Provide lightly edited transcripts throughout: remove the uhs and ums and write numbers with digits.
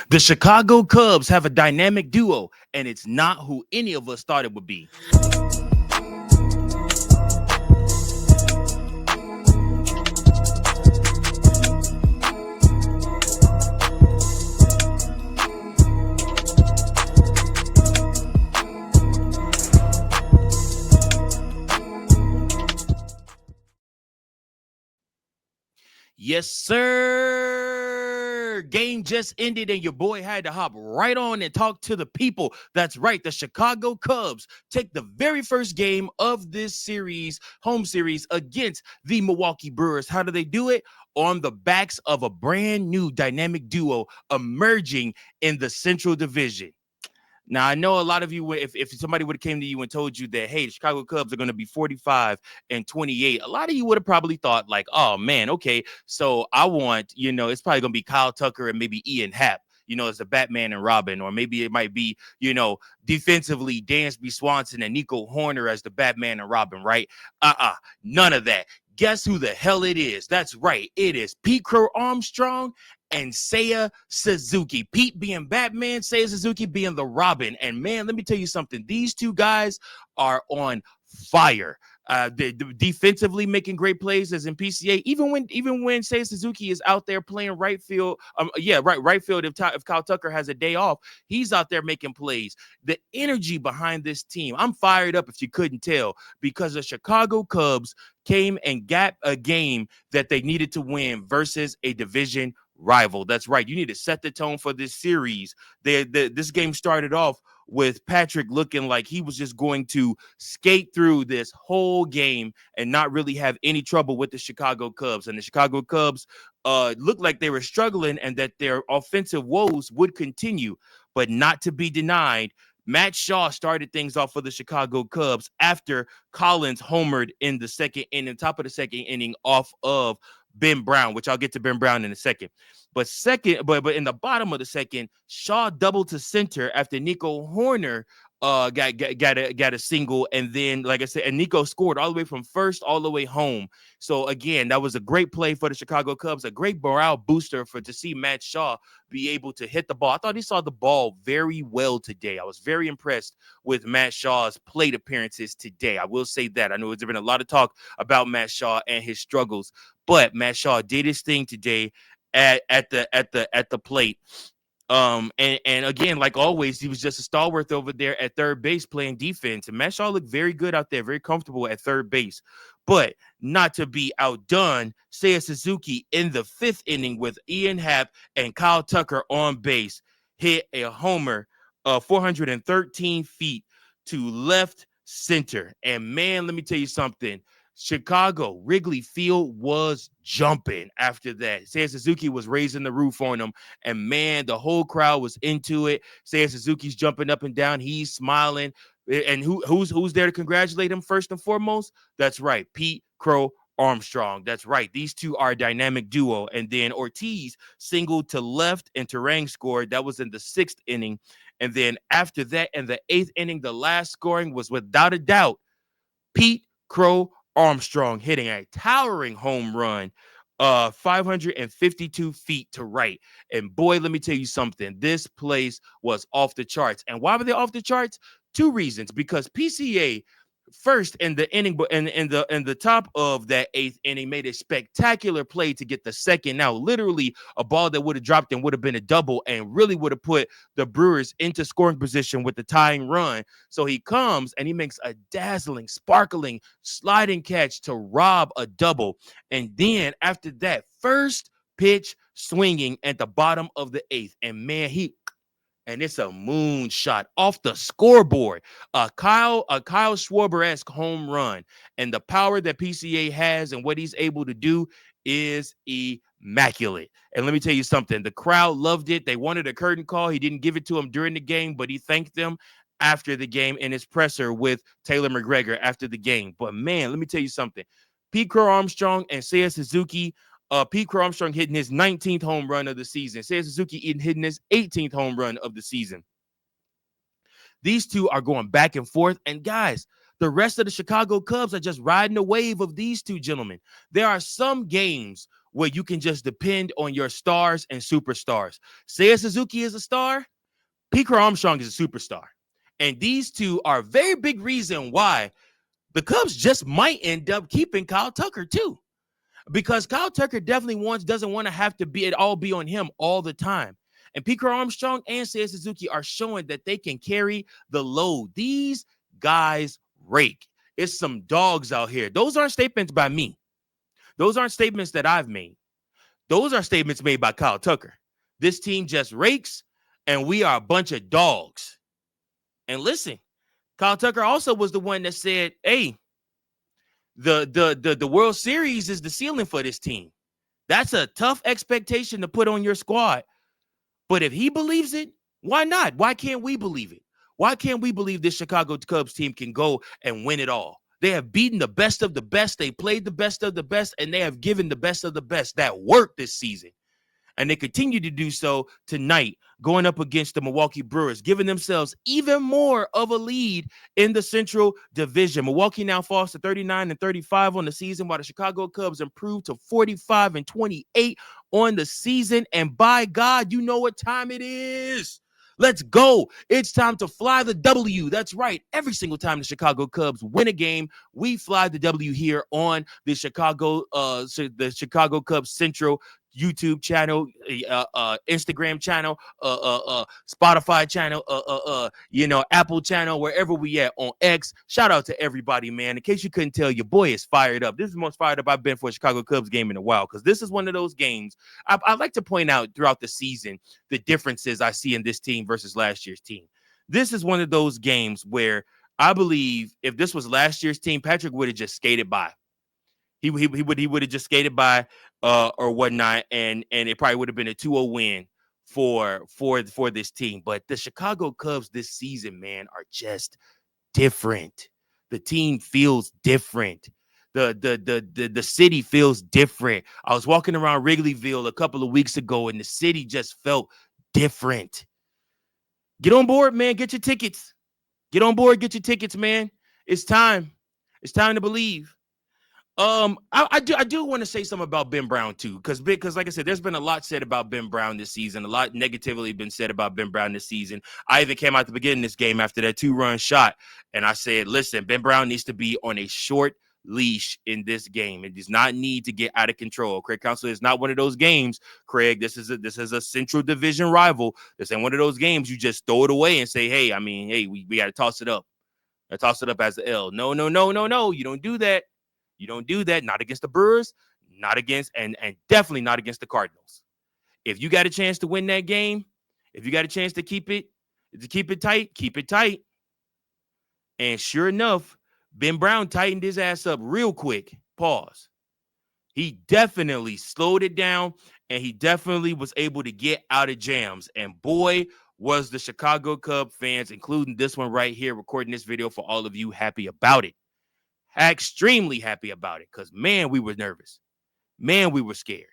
The Chicago Cubs have a dynamic duo, and it's not who any of us thought it would be. Yes, sir. Game just ended, and your boy had to hop right on and talk to the people. That's right. The Chicago Cubs take the very first game of this series, home series, against the Milwaukee Brewers. How do they do it? On the backs of a brand new dynamic duo emerging in the Central Division. Now, I know a lot of you, if somebody would have came to you and told you that, hey, the Chicago Cubs are going to be 45-28, a lot of you would have probably thought like, oh, man, okay, so I want, it's probably going to be Kyle Tucker and maybe Ian Happ, as the Batman and Robin, or maybe it might be, defensively Dansby Swanson and Nico Horner as the Batman and Robin, right? None of that. Guess who the hell it is? That's right. It is Pete Crow-Armstrong and Seiya Suzuki. Pete being Batman, Seiya Suzuki being the Robin. And man, let me tell you something. These two guys are on fire. They defensively making great plays as in PCA. Even when Seiya Suzuki is out there playing right field, right field. If Kyle Tucker has a day off, he's out there making plays. The energy behind this team, I'm fired up if you couldn't tell, because the Chicago Cubs came and got a game that they needed to win versus a division rival. That's right. You need to set the tone for this series. This game started off with Patrick looking like he was just going to skate through this whole game and not really have any trouble with the Chicago Cubs. And the Chicago Cubs looked like they were struggling and that their offensive woes would continue, but not to be denied. Matt Shaw started things off for the Chicago Cubs after Collins homered in the second inning, top of the second inning, off of Ben Brown, which I'll get to Ben Brown in a second. But in the bottom of the second, Shaw doubled to center after Nico Horner got a single, and then, like I said, and Nico scored all the way from first all the way home. So again, that was a great play for the Chicago Cubs, a great morale booster to see Matt Shaw be able to hit the ball. I thought he saw the ball very well today. I was very impressed with Matt Shaw's plate appearances today. I will say that. I know there's been a lot of talk about Matt Shaw and his struggles, but Matt Shaw did his thing today at the plate. And again, like always, he was just a stalwart over there at third base playing defense. And Matt Shaw looked very good out there, very comfortable at third base. But not to be outdone, Seiya Suzuki in the fifth inning with Ian Happ and Kyle Tucker on base hit a homer 413 feet to left center. And man, let me tell you something. Chicago, Wrigley Field was jumping after that. Seiya Suzuki was raising the roof on them, and man, the whole crowd was into it. Seiya Suzuki's jumping up and down. He's smiling. And who's there to congratulate him first and foremost? That's right, Pete Crow-Armstrong. That's right. These two are a dynamic duo. And then Ortiz singled to left, and Terang scored. That was in the sixth inning. And then after that, in the eighth inning, the last scoring was without a doubt Pete Crow-Armstrong hitting a towering home run, 552 feet to right. And boy, let me tell you something. This place was off the charts. And why were they off the charts? Two reasons. Because PCA first in the inning, but in the top of that eighth inning, made a spectacular play to get the second. Now, literally a ball that would have dropped and would have been a double and really would have put the Brewers into scoring position with the tying run. So he comes and he makes a dazzling, sparkling, sliding catch to rob a double. And then after that, first pitch swinging at the bottom of the eighth. And man, and it's a moonshot off the scoreboard. A Kyle Schwarber-esque home run. And the power that PCA has and what he's able to do is immaculate. And let me tell you something. The crowd loved it. They wanted a curtain call. He didn't give it to them during the game, but he thanked them after the game in his presser with Taylor McGregor after the game. But man, let me tell you something. Pete Crow-Armstrong and Seiya Suzuki, Pete Crow-Armstrong hitting his 19th home run of the season. Seiya Suzuki hitting his 18th home run of the season. These two are going back and forth. And guys, the rest of the Chicago Cubs are just riding the wave of these two gentlemen. There are some games where you can just depend on your stars and superstars. Seiya Suzuki is a star. Crow-Armstrong is a superstar. And these two are a very big reason why the Cubs just might end up keeping Kyle Tucker too. Because Kyle Tucker definitely doesn't want to have to be on him all the time. And Crow-Armstrong and Seiya Suzuki are showing that they can carry the load. These guys rake. It's some dogs out here. Those aren't statements by me. Those aren't statements that I've made. Those are statements made by Kyle Tucker. This team just rakes, and we are a bunch of dogs. And listen, Kyle Tucker also was the one that said, hey, the World Series is the ceiling for this team. That's a tough expectation to put on your squad. But if he believes it, why not? Why can't we believe it? Why can't we believe this Chicago Cubs team can go and win it all? They have beaten the best of the best. They played the best of the best, and they have given the best of the best that work this season. And they continue to do so tonight, going up against the Milwaukee Brewers, giving themselves even more of a lead in the Central Division. Milwaukee now falls to 39-35 on the season, while the Chicago Cubs improve to 45-28 on the season. And by God, you know what time it is. Let's go. It's time to fly the W. That's right. Every single time the Chicago Cubs win a game, we fly the W here on the Chicago Cubs Central YouTube channel, Instagram channel, Spotify channel, Apple channel, wherever we at on X. Shout out to everybody, man. In case you couldn't tell, your boy is fired up. This is the most fired up I've been for a Chicago Cubs game in a while, because this is one of those games I like to point out throughout the season the differences I see in this team versus last year's team. This is one of those games where I believe if this was last year's team, Patrick would have just skated by. He would have just skated by or whatnot, and it probably would have been a 2-0 win for this team. But the Chicago Cubs this season, man, are just different. The team feels different. The city feels different. I was walking around Wrigleyville a couple of weeks ago, and the city just felt different. Get on board, man. Get your tickets. Get on board. Get your tickets, man. It's time. It's time to believe. I do want to say something about Ben Brown too, because like I said, there's been a lot said about Ben Brown this season. A lot negatively been said about Ben Brown this season. I even came out the beginning of this game after that 2-run shot, and I said, listen, Ben Brown needs to be on a short leash in this game. It does not need to get out of control. Craig Counsell is not one of those games, Craig. This is a Central Division rival. This ain't one of those games you just throw it away and say, hey, we got to toss it up. I toss it up as an L. No. You don't do that. You don't do that. Not against the Brewers, not against, and definitely not against the Cardinals. If you got a chance to win that game, if you got a chance to keep it tight, keep it tight. And sure enough, Ben Brown tightened his ass up real quick. Pause. He definitely slowed it down, and he definitely was able to get out of jams. And boy, was the Chicago Cub fans, including this one right here, recording this video for all of you, happy about it. Extremely happy about it, because, man, we were nervous. Man, we were scared.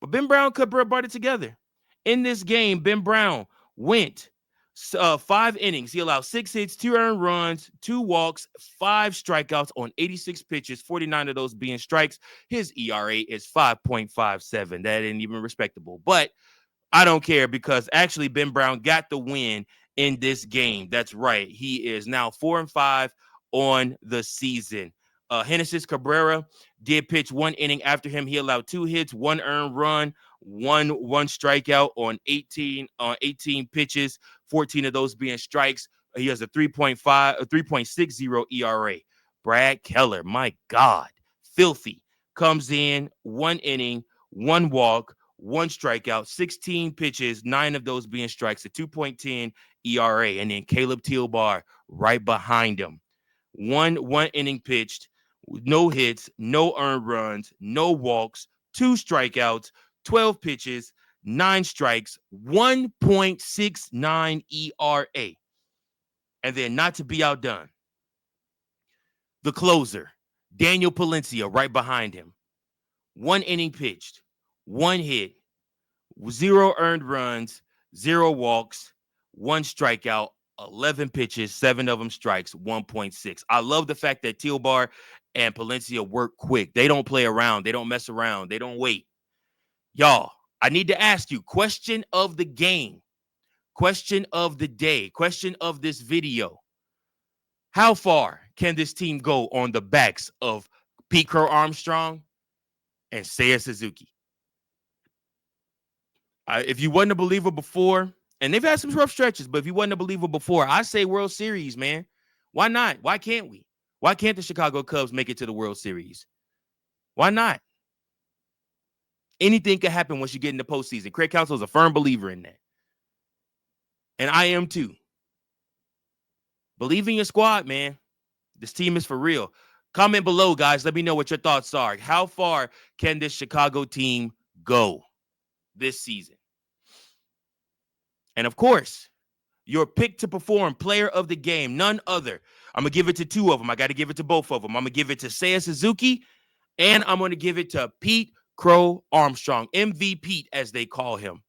But Ben Brown brought it together. In this game, Ben Brown went 5 innings. He allowed 6 hits, 2 earned runs, 2 walks, 5 strikeouts on 86 pitches, 49 of those being strikes. His ERA is 5.57. That ain't even respectable. But I don't care, because actually Ben Brown got the win in this game. That's right. He is now 4-5 on the season. Genesis Cabrera did pitch 1 inning after him. He allowed 2 hits, 1 earned run, one strikeout on 18 pitches, 14 of those being strikes. He has a 3.60 ERA. Brad Keller, my God, filthy, comes in 1 inning, 1 walk, 1 strikeout, 16 pitches, 9 of those being strikes, a 2.10 ERA. And then Caleb Tealbar right behind him. One inning pitched, no hits, no earned runs, no walks, 2 strikeouts, 12 pitches, 9 strikes, 1.69 ERA. And then, not to be outdone, the closer, Daniel Palencia, right behind him. 1 inning pitched, 1 hit, 0 earned runs, 0 walks, 1 strikeout, 11 pitches, 7 of them strikes, 1.6. I love the fact that Teal and Palencia work quick. They don't play around. They don't mess around. They don't wait. Y'all, I need to ask you, question of the game, question of the day, question of this video. How far can this team go on the backs of Pete Crow-Armstrong and Seiya Suzuki? If you wasn't a believer before, and they've had some rough stretches, but if you wasn't a believer before, I say World Series, man. Why not? Why can't we? Why can't the Chicago Cubs make it to the World Series? Why not? Anything can happen once you get in the postseason. Craig Counsell is a firm believer in that. And I am too. Believe in your squad, man. This team is for real. Comment below, guys. Let me know what your thoughts are. How far can this Chicago team go this season? And of course, your pick to perform player of the game, none other. I'm going to give it to 2 of them. I got to give it to both of them. I'm going to give it to Seiya Suzuki, and I'm going to give it to Pete Crow-Armstrong, MVP as they call him.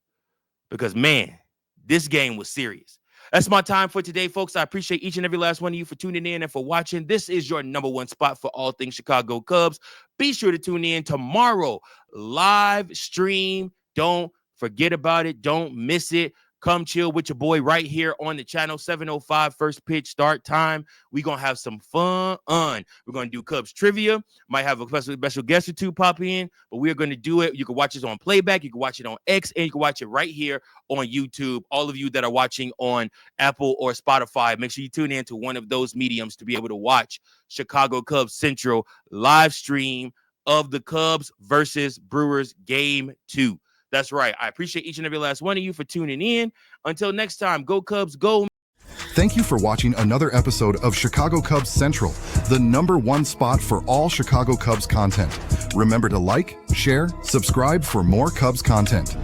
Because, man, this game was serious. That's my time for today, folks. I appreciate each and every last one of you for tuning in and for watching. This is your #1 spot for all things Chicago Cubs. Be sure to tune in tomorrow. Live stream. Don't forget about it. Don't miss it. Come chill with your boy right here on the channel. 7:05 first pitch start time. We're going to have some fun. We're going to do Cubs trivia. Might have a special guest or 2 pop in, but we're going to do it. You can watch this on playback. You can watch it on X, and you can watch it right here on YouTube. All of you that are watching on Apple or Spotify, make sure you tune in to one of those mediums to be able to watch Chicago Cubs Central live stream of the Cubs versus Brewers Game 2. That's right. I appreciate each and every last one of you for tuning in. Until next time, go Cubs, go. Thank you for watching another episode of Chicago Cubs Central, the #1 spot for all Chicago Cubs content. Remember to like, share, subscribe for more Cubs content.